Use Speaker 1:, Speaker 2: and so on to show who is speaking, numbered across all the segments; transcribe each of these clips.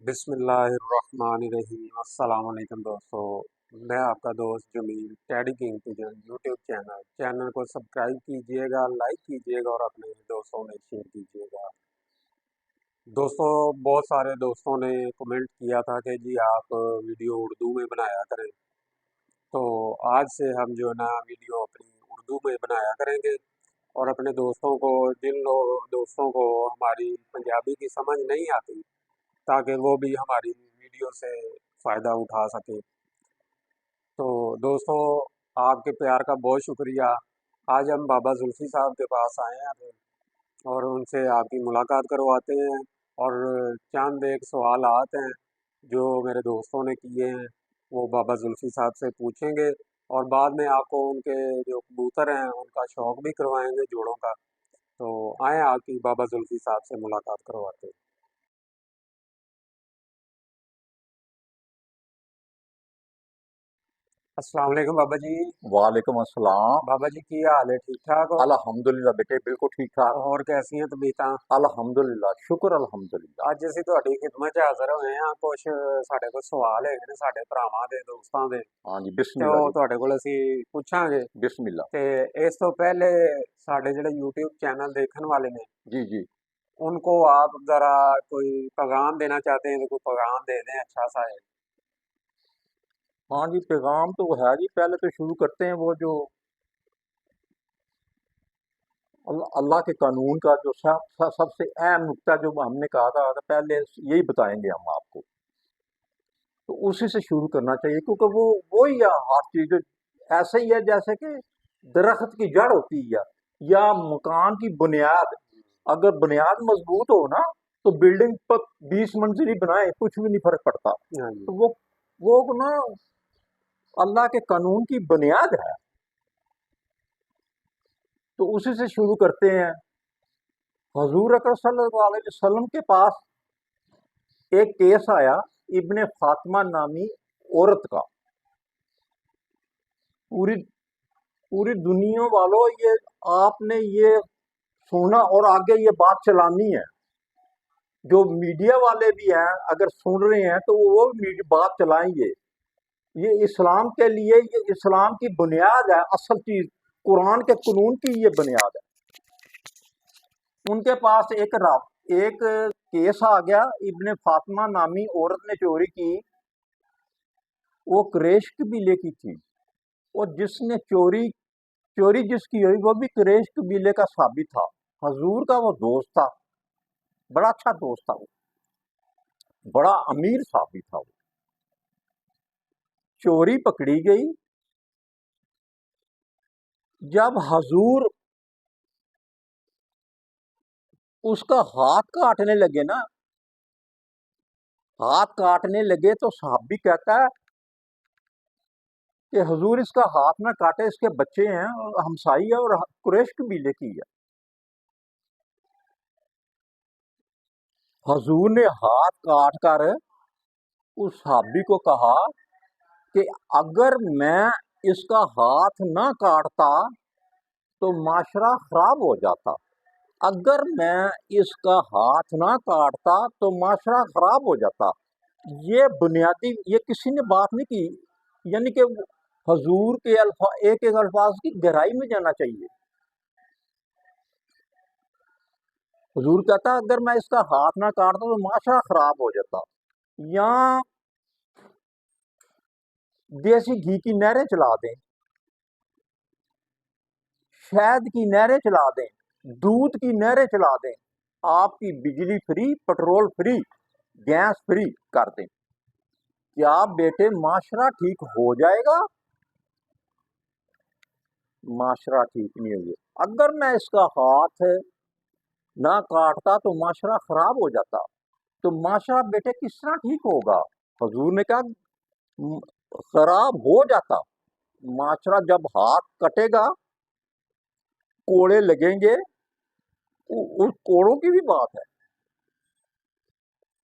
Speaker 1: बिस्मिल्लाहिर्रहमानिर्रहीम अस्सलाम वालेकुम दोस्तों। मैं आपका दोस्त Jameel Teddy King Pigeon YouTube channel को सब्सक्राइब कीजिएगा, लाइक कीजिएगा और अपने दोस्तों में शेयर कीजिएगा। दोस्तों, बहुत सारे दोस्तों ने कमेंट किया था कि जी आप वीडियो उर्दू में बनाया करें। तो आज से हम जो है ना वीडियो अपनी उर्दू में बनाया करेंगे और अपने दोस्तों को, जिन लोग दोस्तों को हमारी पंजाबी की समझ नहीं आती, ताकि वो भी हमारी वीडियो से फ़ायदा उठा सके। तो दोस्तों, आपके प्यार का बहुत शुक्रिया। आज हम बाबा जुल्फ़ी साहब के पास आए हैं और उनसे आपकी मुलाकात करवाते हैं और चंद एक सवालात हैं जो मेरे दोस्तों ने किए हैं, वो बाबा जुल्फ़ी साहब से पूछेंगे और बाद में आपको उनके जो कबूतर हैं उनका शौक भी करवाएंगे, जोड़ों का। तो आएँ आपकी बाबा जुल्फ़ी साहब से मुलाकात करवाते हैं। अस्सलाम वालेकुम बाबा जी।
Speaker 2: वालेकुम अस्सलाम।
Speaker 1: बाबा जी की हाल है, ठीक ठाक हो?
Speaker 2: अल्हम्दुलिल्लाह बेटे, बिल्कुल ठीक ठाक।
Speaker 1: और कैसी हैं तबीयतां?
Speaker 2: अल्हम्दुलिल्लाह, शुक्र अल्हम्दुलिल्लाह।
Speaker 1: ਅੱਜ ਅਸੀਂ ਤੁਹਾਡੀ ਖidmat 'ਚ ਹਾਜ਼ਰ ਹੋਏ ਹਾਂ। ਕੁਝ ਸਾਡੇ ਕੋਲ ਸਵਾਲ ਹੈਗੇ ਨੇ ਸਾਡੇ ਭਰਾਵਾਂ ਦੇ, ਦੋਸਤਾਂ ਦੇ,
Speaker 2: हाँ जी,
Speaker 1: ਤੇ
Speaker 2: बिस्मिल्लाह
Speaker 1: ਉਹ
Speaker 2: जी।
Speaker 1: ਤੁਹਾਡੇ ਕੋਲ ਅਸੀਂ ਪੁੱਛਾਂਗੇ।
Speaker 2: बिस्मिल्लाह।
Speaker 1: ਤੇ ਇਸ ਤੋਂ ਪਹਿਲੇ ਸਾਡੇ ਜਿਹੜੇ YouTube चैनल देखने वाले ने,
Speaker 2: जी जी।
Speaker 1: उनको आप ज़रा कोई पैगाम देना चाहते हैं तो कोई पैगाम दे दें अच्छा सा है।
Speaker 2: हाँ जी, पैगाम तो है जी। पहले तो शुरू करते हैं वो जो अल्लाह के कानून का जो सबसे अहम नुक्ता जो हमने कहा था, तो पहले यही बताएंगे हम आपको। तो उसी से शुरू करना चाहिए, क्योंकि वो ही है हर चीज। ऐसे ही है जैसे कि दरख्त की जड़ होती है या मकान की बुनियाद। अगर बुनियाद मजबूत हो ना, तो बिल्डिंग पर 20 मंजिल ही बनाए, कुछ भी नहीं फर्क पड़ता।
Speaker 1: हाँ जी।
Speaker 2: तो वो ना अल्लाह के कानून की बुनियाद है। तो उसी से शुरू करते हैं। हजूर अकरम सल्लल्लाहु अलैहि वसल्लम के पास एक केस आया, इब्ने फातिमा नामी औरत का। पूरी पूरी दुनिया वालों, ये आपने ये सुना और आगे ये बात चलानी है। जो मीडिया वाले भी हैं, अगर सुन रहे हैं तो वो बात चलाएंगे। ये इस्लाम के लिए, ये इस्लाम की बुनियाद है, असल चीज कुरान के कानून की ये बुनियाद है। उनके पास एक केस आ गया। इब्ने फातिमा नामी औरत ने चोरी की। वो कुरैश कबीले की थी और जिसने चोरी चोरी जिसकी हुई वो भी कुरैश कबीले का साबित था। हजूर का वो दोस्त था, बड़ा अच्छा दोस्त था, वो बड़ा अमीर साबित था। वो चोरी पकड़ी गई। जब हजूर उसका हाथ काटने लगे ना, हाथ काटने लगे, तो साहबी कहता है कि हजूर इसका हाथ ना काटे, इसके बच्चे हैं और हमसाई है और कुरैश कबीले की है। हजूर ने हाथ काट कर उस साहबी को कहा कि अगर मैं इसका हाथ ना काटता तो माशरा खराब हो जाता। अगर मैं इसका हाथ ना काटता तो माशरा खराब हो जाता। ये बुनियादी, ये किसी ने बात नहीं की। यानी कि हजूर के एक एक अल्फाज की गहराई में जाना चाहिए। हजूर कहता अगर मैं इसका हाथ ना काटता तो माशरा खराब हो जाता। या देसी घी की नहरें चला दें, शहद की नहरें चला दें, दूध की नहरें चला दें, आपकी बिजली free, petrol free, gas free कर दें, क्या बेटे माशरा ठीक हो जाएगा? माशरा ठीक नहीं होगा। अगर मैं इसका हाथ ना काटता तो माशरा खराब हो जाता। तो माशरा बेटे किस तरह ठीक होगा? हजूर ने कहा खराब हो जाता। माशरा जब हाथ कटेगा, कोड़े लगेंगे, उस कोड़ों की भी बात है,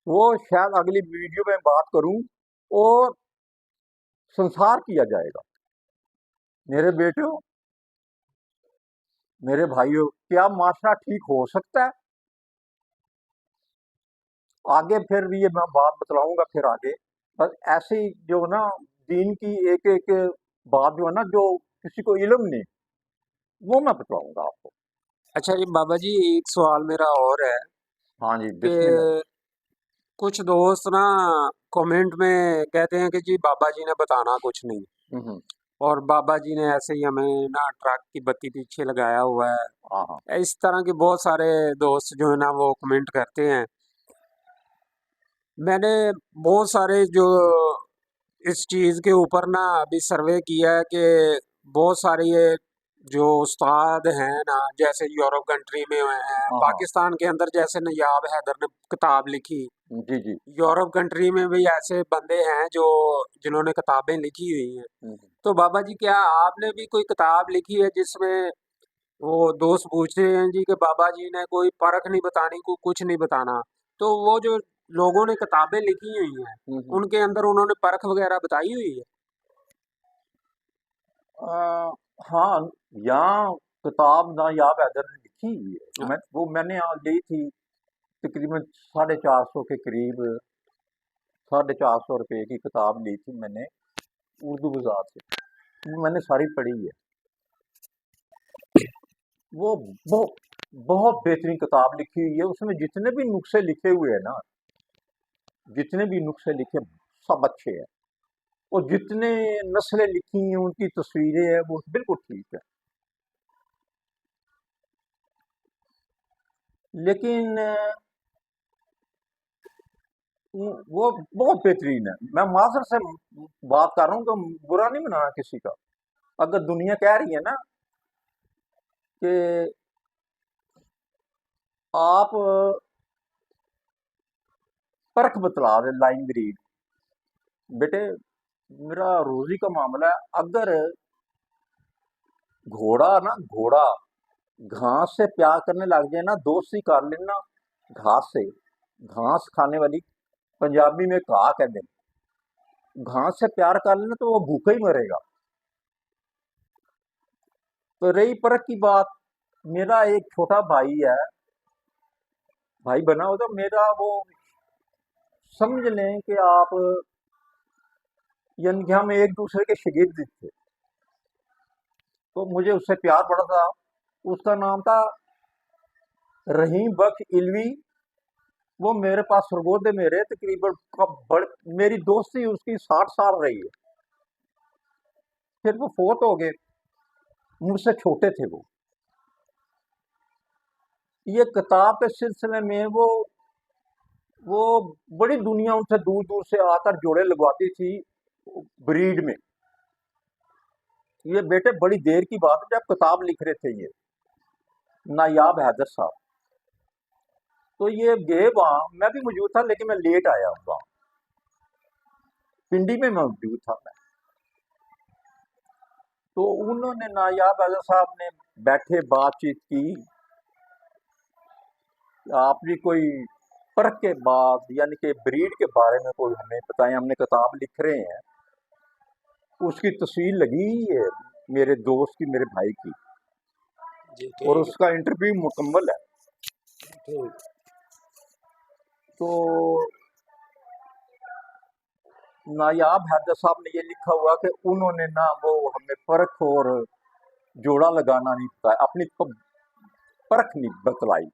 Speaker 2: वो शायद अगली वीडियो में बात करूं। और संसार किया जाएगा। मेरे बेटो, मेरे भाइयों, क्या माशरा ठीक हो सकता है? आगे फिर भी ये मैं बात बतलाऊंगा फिर आगे। बस ऐसे ही जो ना दीन की एक एक बात जो है ना, जो किसी को इल्म नहीं, वो मैं बतलाऊंगा आपको।
Speaker 1: अच्छा जी बाबा जी, एक सवाल मेरा और है
Speaker 2: हाँ जी, बिस्मिल्लाह।
Speaker 1: कि कुछ दोस्त ना कमेंट में कहते हैं कि जी बाबा जी ने बताना कुछ नहीं,
Speaker 2: हम्म।
Speaker 1: और बाबा जी ने ऐसे ही हमें ना ट्रक की बत्ती पीछे लगाया हुआ
Speaker 2: हाँ हाँ।
Speaker 1: है। इस तरह के बहुत सारे दोस्त जो है ना वो कमेंट करते हैं। मैंने बहुत सारे जो इस चीज़ के ऊपर ना अभी सर्वे किया है कि बहुत सारे ये जो उस्ताद हैं ना, जैसे यूरोप कंट्री में हैं,
Speaker 2: हाँ हाँ।
Speaker 1: पाकिस्तान के अंदर जैसे नयाब हैदर ने किताब लिखी,
Speaker 2: जी जी।
Speaker 1: यूरोप कंट्री में भी ऐसे बंदे हैं जो जिन्होंने किताबें लिखी हुई हैं।
Speaker 2: हम्म।
Speaker 1: तो बाबा जी क्या आपने भी कोई किताब लिखी है जिसमें वो दोस्त पूछते हैं जी कि बाबा जी ने कोई परख नहीं बतानी, को कुछ नहीं बताना, तो वो जो लोगों ने किताबें लिखी हुई हैं
Speaker 2: हम्म।
Speaker 1: उनके अंदर उन्होंने परख वगैरह बताई हुई है?
Speaker 2: हाँ, यहाँ किताब नायाब हैदर ने लिखी हुई है।
Speaker 1: अ,
Speaker 2: मैंने यहाँ ली थी, तकरीबन 450 के करीब, 450 रुपए की किताब ली थी मैंने उर्दू बाजार से। मैंने सारी पढ़ी है। वो बहुत बहुत बेहतरीन किताब लिखी हुई है। उसमें जितने भी नुक्से लिखे हुए हैं ना, जितने भी नुक्से लिखे, सब अच्छे हैं। और जितने नस्लें लिखी हैं, उनकी तस्वीरें हैं, वो बिल्कुल ठीक है। लेकिन वो बहुत बेहतरीन है। मैं माजर से बात कर रहा हूँ कि बुरा नहीं बनाना किसी का। अगर दुनिया कह रही है ना कि आप परख बतला दे लाइन ग्रीड, बेटे मेरा रोजी का मामला है। अगर घोड़ा घास से प्यार करने लग जाए ना, दोस्ती कर लेना घास से, घास खाने वाली, पंजाबी में घाह कहते हैं, घास से प्यार कर लेना तो वो भूखा ही मरेगा। तो रही परख की बात, मेरा एक छोटा भाई है, भाई बना हो तो मेरा वो, समझ लें कि आप, यानी कि हम एक दूसरे के शागिर्द थे। तो मुझे उससे प्यार बड़ा था। उसका नाम था रहीम बख्श इलवी। वो मेरे पास सरगोदे में रहे तकरीबन मेरी दोस्ती उसकी 60 साल रही है। फिर वो फोत हो गए, मुझसे छोटे थे वो। ये किताब के सिलसिले में वो बड़ी दुनिया उनसे दूर दूर से आकर जोड़े लगवाती थी ब्रीड में। ये बेटे बड़ी देर की बात है जब किताब लिख रहे थे ये नायाब हैदर साहब। तो ये गए वहां, मैं भी मौजूद था लेकिन मैं लेट आया वहां, पिंडी में मौजूद था मैं। तो उन्होंने नायाब हैदर साहब ने बैठे बातचीत की, आपने कोई परख के बाद यानी कि ब्रीड के बारे में कोई हमें बताएं, हमने किताब लिख रहे हैं। उसकी तस्वीर लगी ही है मेरे दोस्त की, मेरे भाई की,
Speaker 1: जी
Speaker 2: और
Speaker 1: ठीक है।
Speaker 2: उसका इंटरव्यू मुकम्मल है।
Speaker 1: ठीक।
Speaker 2: तो नायाब हैदर साहब ने ये लिखा हुआ कि उन्होंने ना वो हमें परख और जोड़ा लगाना नहीं बताया, अपनी परख नहीं बतलाई।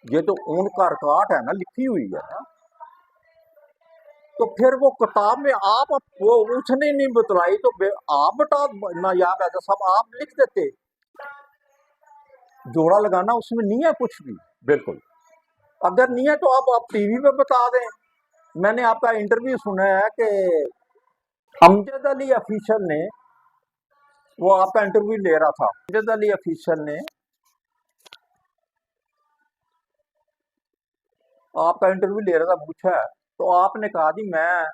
Speaker 2: ये तो उनका रिकॉर्ड है ना, लिखी हुई है ना। तो फिर वो किताब में आप वो उसने नहीं बतलाई तो आप बता, नायाब हैदर साहब आप लिख देते। जोड़ा लगाना उसमें नहीं है कुछ भी, बिल्कुल। अगर नहीं है तो आप टीवी पे बता दें। मैंने आपका इंटरव्यू सुना है कि अमजद अली ऑफिशियल ने, वो आपका इंटरव्यू ले रहा था, अमजद अली ऑफिशियल ने आपका इंटरव्यू ले रहा था, पूछा है तो आपने कहा जी मैं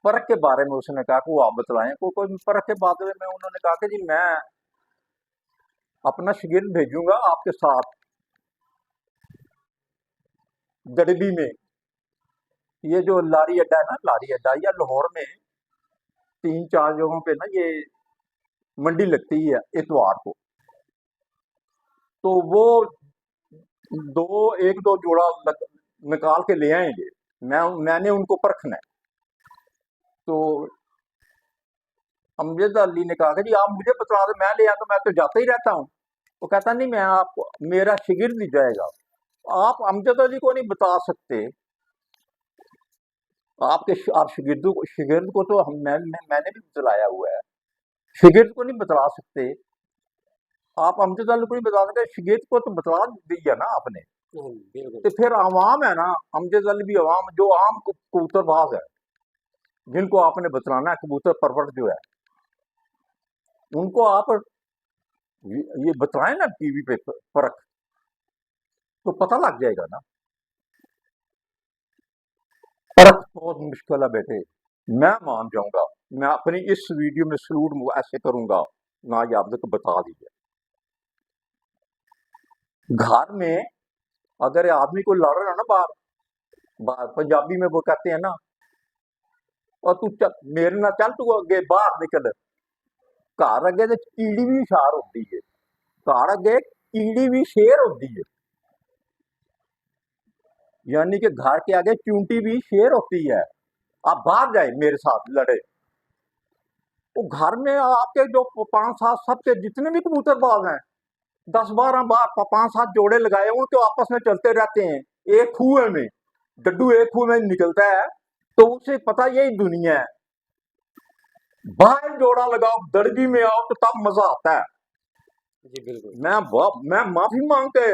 Speaker 2: परख के बारे में, उसने कहा कि वो आप बतलाएं कोई परख के बारे में। उन्होंने कहा कि जी मैं अपना शिगिर्द भेजूंगा आपके साथ गड़बी में। ये जो लारी अड्डा है ना, लारी अड्डा, या लाहौर में 3-4 जगहों पे ना ये मंडी लगती है इतवार को। तो वो एक दो जोड़ा निकाल के ले आएंगे। मैंने उनको परखना है। तो अमजद अली ने कहा कि जी आप मुझे बता दो, मैं ले आता, मैं तो जाता ही रहता हूँ। वो कहता नहीं, मैं आपको, मेरा शिगिर्द ही जाएगा। आप अमजद अली को नहीं बता सकते, आप शिगिर्द को तो मैंने भी बतलाया हुआ है, शिगिर्द को नहीं बता सकते। आप अमजद अली को नहीं बता सकते, शिगिर्द को तो बता दिया ना आपने।
Speaker 1: बिल्कुल।
Speaker 2: तो फिर आवाम है ना, अमजद अली भी आवाम, जो आम कबूतरबाज है, जिनको आपने बतलाना है, कबूतर परवर जो है, उनको आप ये बतलाएं ना टीवी पे फर्क, तो पता लग जाएगा ना। फर्क बहुत मुश्किल है बेटे। मैं मान जाऊंगा, मैं अपनी इस वीडियो में सलूट ऐसे करूंगा ना, ये आप तक बता दीजिए। घर में अगर आदमी को लड़ रहा है ना, बाहर, पंजाबी में वो कहते हैं ना, और तू चल मेरे ना चल, तू अगे बाहर निकल, घर अगे तो कीड़ी भी शार होती है, घर अगे कीड़ी भी शेर होती है। यानी कि घर के आगे चूंटी भी शेर होती है। आप बाहर जाए मेरे साथ लड़े, वो घर में आपके जो पांच सात सबके जितने भी कबूतरबाज हैं, 10 12 बार पांच सात जोड़े लगाए, उनके आपस में चलते रहते हैं। एक कुएं में डड्डू, एक कुएं में निकलता है, तो उसे पता यही दुनिया है। बाहर जोड़ा लगाओ, दर्जी में आओ, तो तब मजा आता है।
Speaker 1: जी बिल्कुल।
Speaker 2: मैं माफी मांग के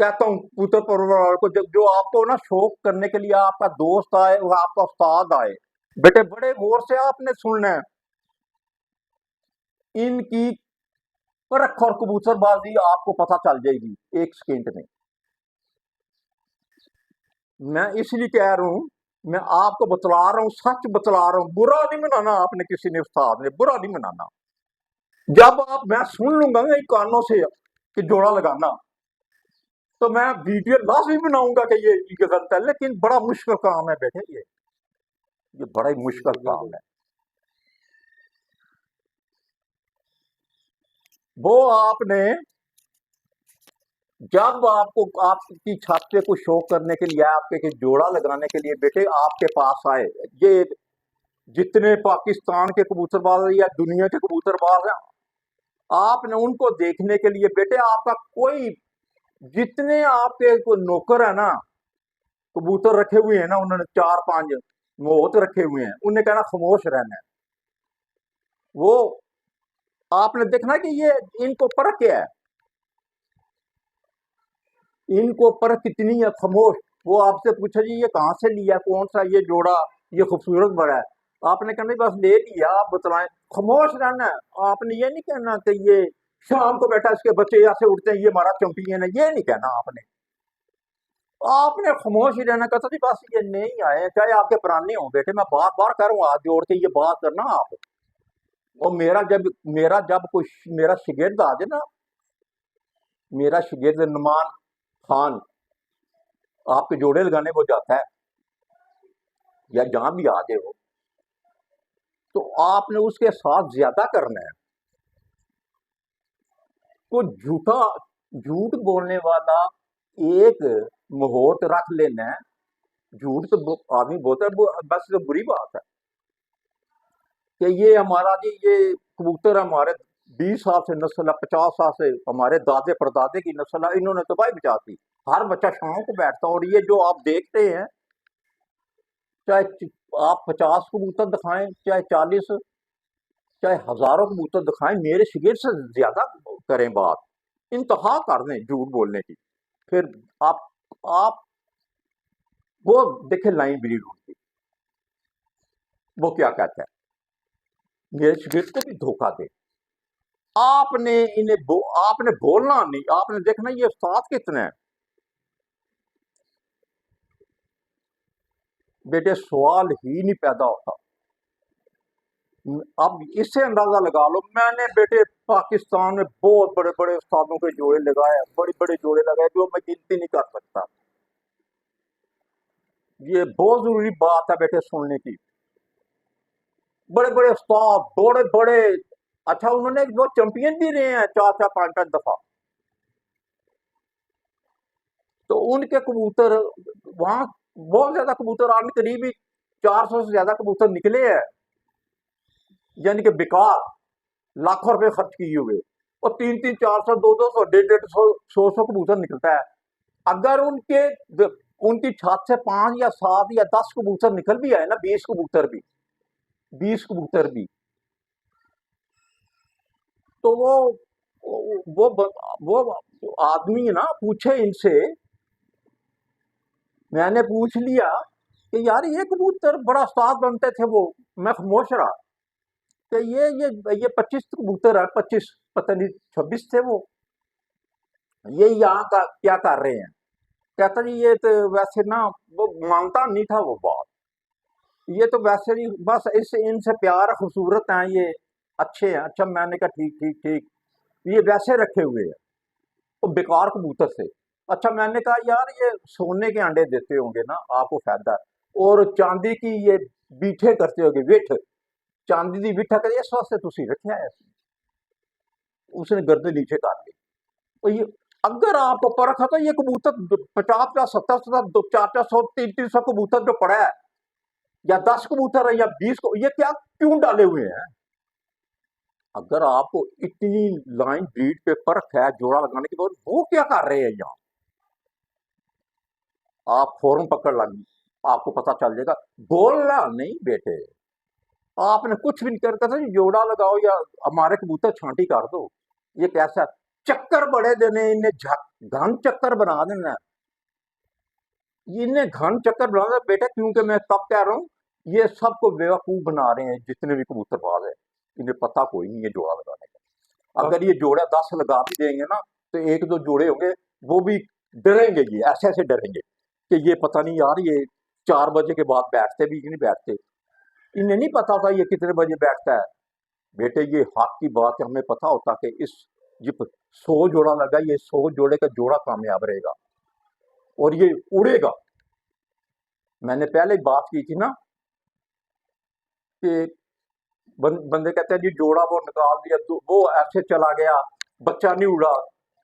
Speaker 2: कहता हूँ कबूतर परवरवार को, जो आपको ना शौक करने के लिए आपका दोस्त आए, वो आपका उस्ताद आए, बेटे बड़े गौर से आपने सुनना है। इनकी परख और कबूतरबाजी आपको पता चल जाएगी 1 सेकंड में। मैं इसलिए कह रहा हूं, मैं आपको बतला रहा हूं, सच बतला रहा हूं, बुरा नहीं मनाना आपने, किसी ने उस्ताद ने बुरा नहीं मनाना। जब आप, मैं सुन लूंगा ना कानों से कि जोड़ा लगाना, तो मैं वीडियो लाजमी बनाऊंगा कि ये गलत है, लेकिन बड़ा मुश्किल काम है बेटे, ये बड़ा ही मुश्किल
Speaker 1: जी
Speaker 2: काम
Speaker 1: बिल्कुल।
Speaker 2: है। वो आपने, जब आपको आपकी छत पे को शो करने के लिए, आपके के जोड़ा लगाने के लिए बेटे आपके पास आए, ये जितने पाकिस्तान के कबूतरबाज या दुनिया के कबूतरबाज हैं, आपने उनको देखने के लिए बेटे, आपका कोई, जितने आपके कोई नौकर है ना, कबूतर रखे हुए हैं ना, उन्होंने 4 5 मोहत रखे हुए हैं, उन्हें कहना खामोश रहना है। वो आपने देखना कि ये इनको परख क्या है, इनको परख कितनी है, खामोश। वो आपसे पूछा जी ये कहाँ से लिया, कौन सा ये जोड़ा, ये खूबसूरत बड़ा है, आपने कहना बस ले लिया, आप बतलाएं। खामोश रहना है। आपने ये नहीं कहना कि ये शाम को बैठा इसके बच्चे ऐसे उठते हैं, ये हमारा चैंपियन है, ये नहीं कहना आपने। आपने खामोश ही रहना, कहता जी बस ये नहीं आए, चाहे आपके पुराने हो बेटे, मैं बार बार करूँ हाथ जोड़ के, ये बात करना आप। और मेरा जब कोई मेरा शिगिर्द आ जाए ना, मेरा शिगिर्द नुमान खान आपके जोड़े लगाने को जाता है, या जहां भी आ जाए हो, तो आपने उसके साथ ज्यादा करना है। को झूठ बोलने वाला एक मुहूर्त रख लेना है। झूठ तो आदमी बोलता है, बस तो बुरी बात है कि ये हमारा जी, ये कबूतर हमारे 20 साल से नस्ल है, 50 साल से हमारे दादे परदादे की नस्ल है, इन्होंने तबाही बचा दी। हर बच्चा शाम को बैठता, और ये जो आप देखते हैं, चाहे आप 50 कबूतर दिखाएं, चाहे 40, चाहे हजारों कबूतर दिखाएं, मेरे शिगिर से ज्यादा करें बात, इंतहा कर दें झूठ बोलने की। फिर आप वो देखे लाइन ब्रीड उनकी, वो क्या कहता है, मेरे शिगिर को भी धोखा दे। आपने आपने बोलना नहीं, आपने देखना ये उस्ताद कितने हैं। बेटे सवाल ही नहीं पैदा होता। अब इससे अंदाजा लगा लो, मैंने बेटे पाकिस्तान में बहुत बड़े बड़े उस्तादों के जोड़े लगाए, बड़े बड़े जोड़े लगाए, जो मैं गिनती नहीं कर सकता। ये बहुत जरूरी बात है बेटे सुनने की। बड़े बड़े उस्ताद, बड़े बड़े, अच्छा उन्होंने वो चैंपियन भी रहे हैं 4 4 5 5 दफा। तो उनके कबूतर वहां बहुत ज्यादा कबूतर आने, करीब ही 400 से ज्यादा कबूतर निकले हैं, यानी कि बेकार, लाखों रुपए खर्च किए हुए, और 300 400 200 150 100 कबूतर निकलता है। अगर उनकी छत से 5 या 7 या 10 कबूतर निकल भी आए ना, 20 कबूतर भी तो वो आदमी ना पूछे इनसे, मैंने पूछ लिया कि यार ये कबूतर बड़ा उस्ताद बनते थे वो, मैं खामोश रहा कि ये 25 कबूतर है, 25, पता नहीं 26 थे वो, ये यहाँ का क्या कर रहे हैं। कहता जी ये तो वैसे ना, वो मानता नहीं था वो बात, ये तो वैसे ही बस इस इनसे प्यार खूबसूरत हैं ये, अच्छे हैं। अच्छा, मैंने कहा ठीक ठीक ठीक, ये वैसे रखे हुए हैं, वो बेकार कबूतर से। अच्छा, मैंने कहा यार ये सोने के अंडे देते होंगे ना, आपको फायदा है, और चांदी की ये बीठे करते होगे, विठ, चांदी की विठा कर, इस वास्ते तुसी रखे है। उसने गर्दन नीचे कर ली। तो ये, अगर आपको परख है तो ये कबूतर 50 50 70 70 400 300 कबूतर जो पड़ा है, या 10 कबूतर है या 20 को, ये क्या क्यों डाले हुए हैं। अगर आपको इतनी लाइन ब्रीड पे परख है जोड़ा लगाने के बाद, वो क्या कर रहे हैं यहाँ, आप फौरन पकड़ लगी, आपको पता चल जाएगा। बोलना नहीं बेटे, आपने कुछ भी नहीं कर था, जोड़ा लगाओ या हमारे कबूतर छांटी कर दो। ये कैसा चक्कर बड़े देने इन्हें, घन चक्कर बना देना, इन्हें घन चक्कर बना देना बेटा, क्योंकि मैं तब कह रहा हूँ, ये सबको बेवकूफ बना रहे हैं जितने भी कबूतरबाज है, इन्हें पता कोई नहीं है जोड़ा लगाने का।
Speaker 1: अब
Speaker 2: अगर ये जोड़ा 10 लगा भी देंगे ना, तो एक दो जोड़े होंगे, वो भी डरेंगे, ये ऐसे ऐसे डरेंगे कि ये पता नहीं यार, ये 4 बजे के बाद बैठते भी कि नहीं बैठते। इन्हें नहीं पता होता ये कितने बजे बैठता है। बेटे ये हक की बात है, हमें पता होता कि ये 100 जोड़ा लगा, ये 100 जोड़े का जोड़ा कामयाब रहेगा और ये उड़ेगा। मैंने पहले बात की थी ना कि बंदे कहते हैं जी जोड़ा वो निकाल दिया, तो वो ऐसे चला गया, बच्चा नहीं उड़ा,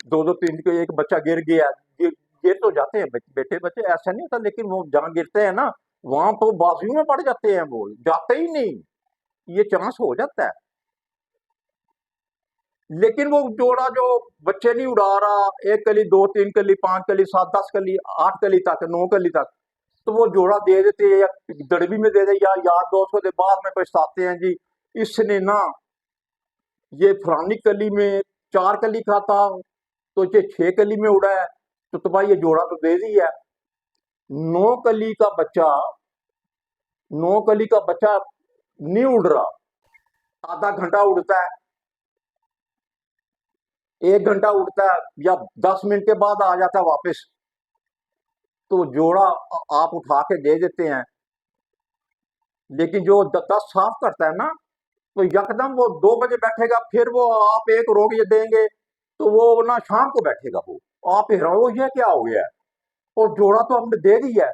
Speaker 2: दो दो तीन के एक बच्चा गिर गया, गिर तो जाते हैं बेटे बच्चे, ऐसा नहीं होता, लेकिन वो जहां गिरते हैं ना, वहां तो बाजुओं में पड़ जाते हैं, वो जाते ही नहीं, ये चांस हो जाता है। लेकिन वो जोड़ा जो बच्चे नहीं उड़ा रहा, 1 कली 2 3 कली 5 कली 7 10 कली 8 कली तक 9 कली तक, तो वो जोड़ा दे देते हैं, या दड़बी में दे दे, या यार दोस्त को बाद में पछताते हैं जी, इसने ना ये फलानी कली में 4 कली का था, तो ये 6 कली में उड़ा है, तो भाई ये जोड़ा तो दे दी है। 9 कली का बच्चा, 9 कली का बच्चा नहीं उड़ रहा, आधा घंटा उड़ता है, 1 घंटा उड़ता है, या 10 मिनट के बाद आ जाता है वापस, तो जोड़ा आप उठा के दे देते हैं। लेकिन जो 10 साफ करता है ना, तो यकदम वो 2 बजे बैठेगा, फिर वो आप एक रोक ये देंगे, तो वो ना शाम को बैठेगा, वो आप हीरो, ये क्या हो गया है, और जोड़ा तो हमने दे दिया है।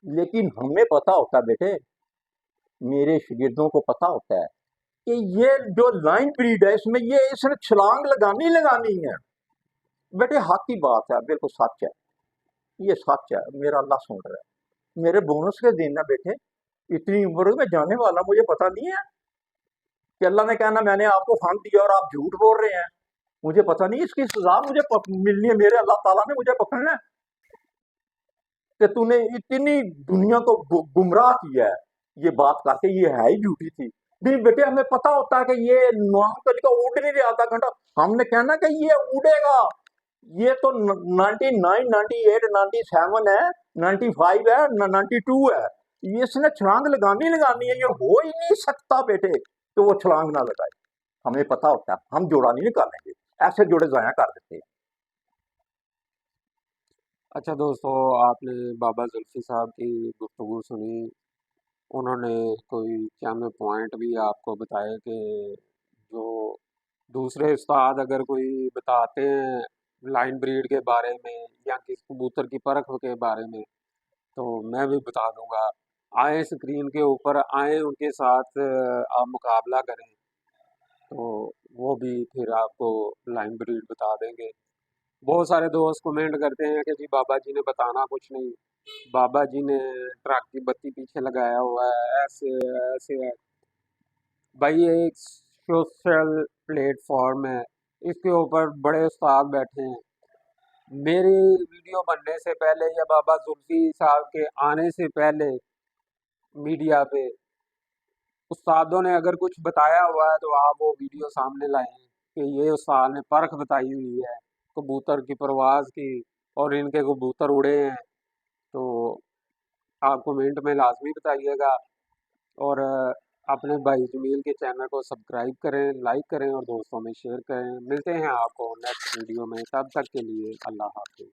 Speaker 2: लेकिन हमें पता होता है बेटे, मेरे शागिर्दों को पता होता है कि ये जो लाइन ब्रीड है, इसमें ये इसने छलांग लगानी लगानी है। बेटे हक की बात है, बिल्कुल सच है, ये सच है, मेरा अल्लाह सुन रहा है। मेरे बोनस के दिन ना बेटे, इतनी उम्र में जाने वाला, मुझे पता नहीं है कि अल्लाह ने कहना मैंने आपको फंड दिया और आप झूठ बोल रहे हैं। मुझे पता नहीं, इसकी सजा मुझे मिलनी है, मेरे अल्लाह ताला ने मुझे पकड़ना है कि तूने इतनी दुनिया को गुमराह किया है, ये बात करके ये है ही झूठी थी। नहीं बेटे, हमें पता होता है कि ये 9 कली का उड़ नहीं रहा, आधा घंटा हमने कहना कि ये उड़ेगा, ये तो 99 98 97 है, 95 है, 92 है, ये इसने छलांग लगानी लगानी है, ये हो ही नहीं सकता बेटे तो वो छलांग ना लगाए। हमें पता होता है, हम जोड़ा नहीं निकालेंगे, ऐसे जोड़े जाया कर देते हैं।
Speaker 1: अच्छा दोस्तों, आपने बाबा जुल्फी साहब की गुफ्तगू सुनी। उन्होंने कोई चंद पॉइंट भी आपको बताए कि जो दूसरे उस्ताद अगर कोई बताते हैं लाइन ब्रीड के बारे में या किस कबूतर की परख के बारे में, तो मैं भी बता दूंगा। आए स्क्रीन के ऊपर आए, उनके साथ आप मुकाबला करें, तो वो भी फिर आपको लाइन ब्रीड बता देंगे। बहुत सारे दोस्त कमेंट करते हैं कि जी बाबा जी ने बताना कुछ नहीं, बाबा जी ने ट्रक की बत्ती पीछे लगाया हुआ है, ऐसे है, ऐसे है। भाई ये एक सोशल प्लेटफॉर्म है, इसके ऊपर बड़े उस्ताद बैठे हैं। मेरी वीडियो बनने से पहले या बाबा जुल्फी साहब के आने से पहले मीडिया पे उस्तादों ने अगर कुछ बताया हुआ है तो आप वो वीडियो सामने लाएं कि ये उस्ताद ने परख बताई हुई है कबूतर की परवाज की, और इनके कबूतर उड़े हैं। तो आप कमेंट में लाजमी बताइएगा, और अपने भाई जमील के चैनल को सब्सक्राइब करें, लाइक करें और दोस्तों में शेयर करें। मिलते हैं आपको नेक्स्ट वीडियो में, तब तक के लिए अल्लाह हाफिज़।